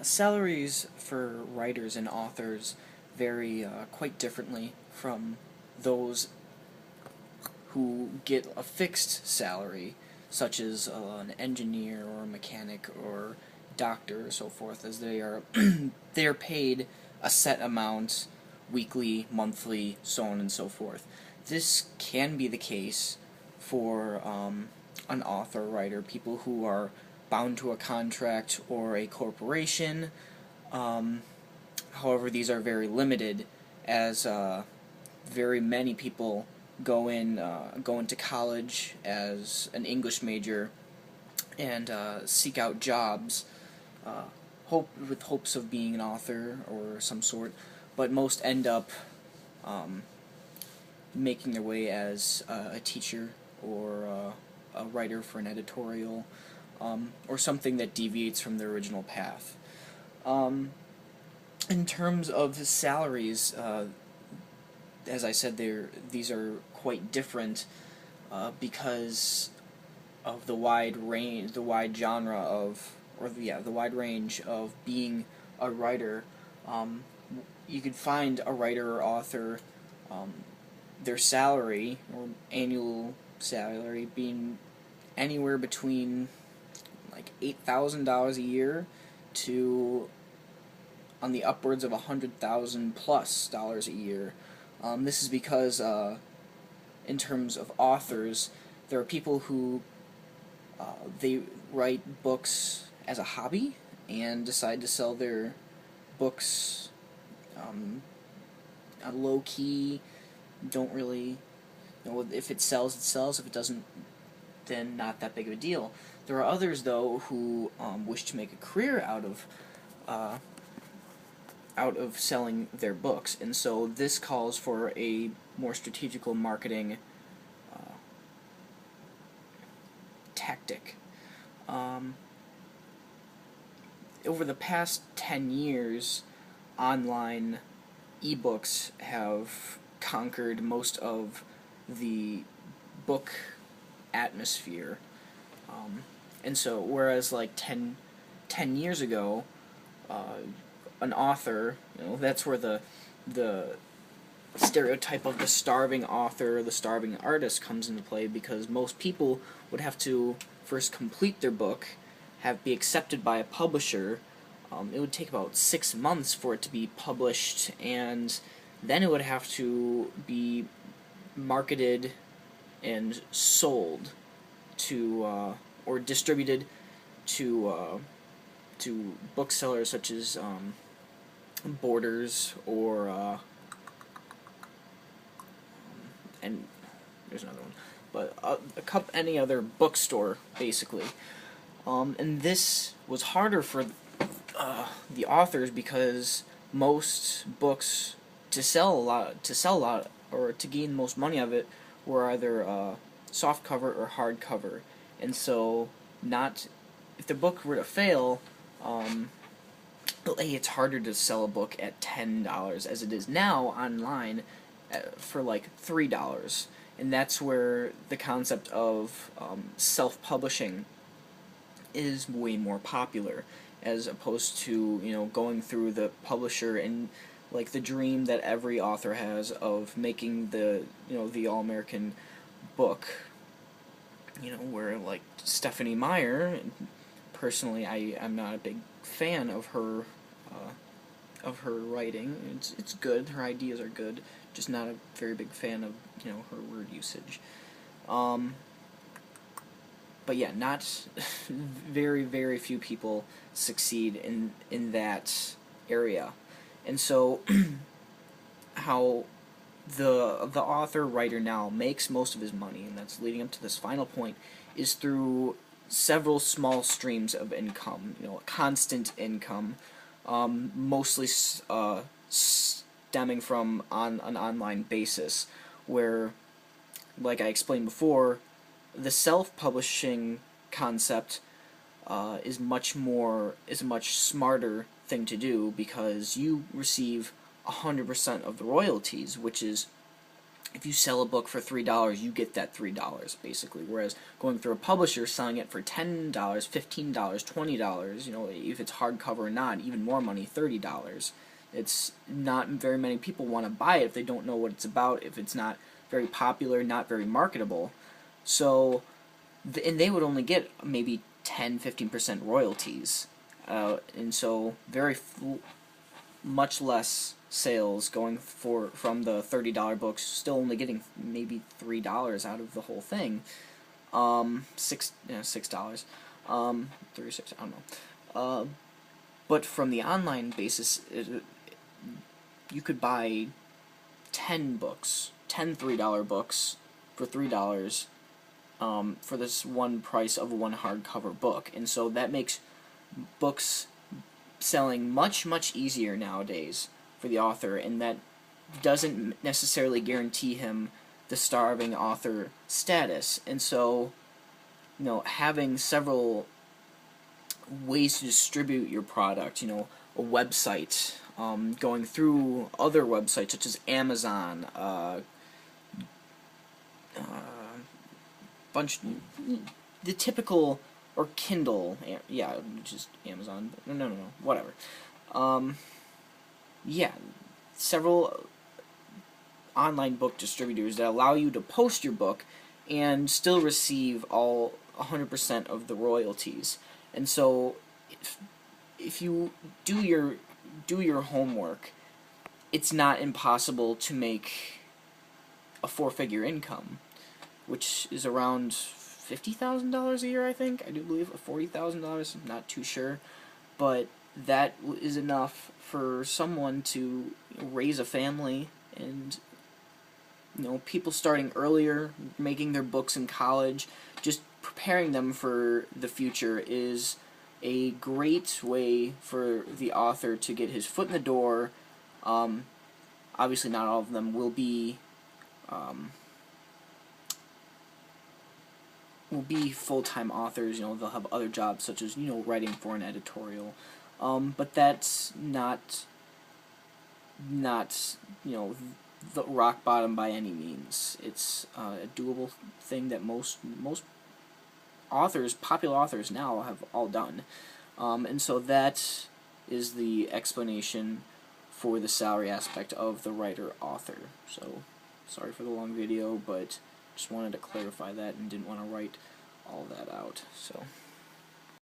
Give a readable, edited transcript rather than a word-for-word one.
Salaries for writers and authors vary quite differently from those who get a fixed salary, such as an engineer or a mechanic or doctor or so forth, as they are paid a set amount weekly, monthly, so on and so forth. This can be the case for an author, writer, people who are bound to a contract or a corporation. Um, However, these are very limited, as very many people go into college as an English major and seek out jobs, uh, with hopes of being an author or some sort, but most end up um, making their way as a teacher or a writer for an editorial, or something that deviates from their original path. Um, in terms of the salaries, as I said, these are quite different because of the wide genre of, the wide range of being a writer. Um, you could find a writer or author, um, their salary or annual salary being anywhere between like $8,000 a year to on the upwards of $100,000+ a year. This is because, in terms of authors, there are people who they write books as a hobby and decide to sell their books low key. Don't really, if it sells, it sells. If it doesn't, then not that big of a deal. There are others, though, who wish to make a career uh, out of selling their books, and so this calls for a more strategical marketing uh, tactic. Um, Over the past 10 years, online ebooks have conquered most of the book atmosphere. Um, and so, whereas like 10 years ago, uh, an author, that's where the stereotype of the starving author, the starving artist comes into play, because most people would have to first complete their book, be accepted by a publisher. It would take about 6 months for it to be published, and then it would have to be marketed and sold to or distributed to booksellers such as Borders or and there's another one, but any other bookstore basically. And this was harder for the authors because most books to sell a lot or to gain most money of it were either soft cover or hard cover, and so not if the book were to fail, it's harder to sell a book at $10 as it is now online for like $3, and that's where the concept of self-publishing is way more popular, as opposed to going through the publisher and like the dream that every author has of making the all-American book, where like Stephanie Meyer, personally I'm not a big fan of her writing. It's good, her ideas are good, just not a very big fan of her word usage. But yeah, not very, very few people succeed in that area. And so how the author writer now makes most of his money, and that's leading up to this final point, is through several small streams of income, constant income, mostly stemming from an online basis, where, like I explained before, the self-publishing concept is a much smarter thing to do, because you receive 100% of the royalties, which is if you sell a book for $3, you get that $3 basically. Whereas going through a publisher, selling it for $10, $15, $20, you know, if it's hardcover or not, even more money, $30. It's not very many people want to buy it if they don't know what it's about, if it's not very popular, not very marketable. So, and they would only get maybe 10-15% royalties, and so much less sales going from the $30 books, still only getting maybe $3 out of the whole thing. $6, 36, I don't know. But from the online basis, you could buy 10 books, 10 $3 books for $3, for this one price of one hardcover book, and so that makes books selling much, much easier nowadays for the author, and that doesn't necessarily guarantee him the starving author status. And so, you know, having several ways to distribute your product, you know, a website, going through other websites such as Amazon, the typical, or Kindle, yeah, just Amazon, no, whatever. Yeah, several online book distributors that allow you to post your book and still receive all 100% of the royalties. And so, if you do your homework, it's not impossible to make a 4-figure income, which is around $50,000 a year, I think. I do believe, or $40,000. I'm not too sure, but that is enough for someone to raise a family. And, you know, people starting earlier, making their books in college, just preparing them for the future is a great way for the author to get his foot in the door. Obviously, not all of them will be full-time authors. You know, they'll have other jobs such as, you know, writing for an editorial, but that's not you know, the rock bottom by any means. It's a doable thing that most authors, popular authors now, have all done, and so that is the explanation for the salary aspect of the writer-author. So, sorry for the long video, but just wanted to clarify that and didn't want to write all that out. So.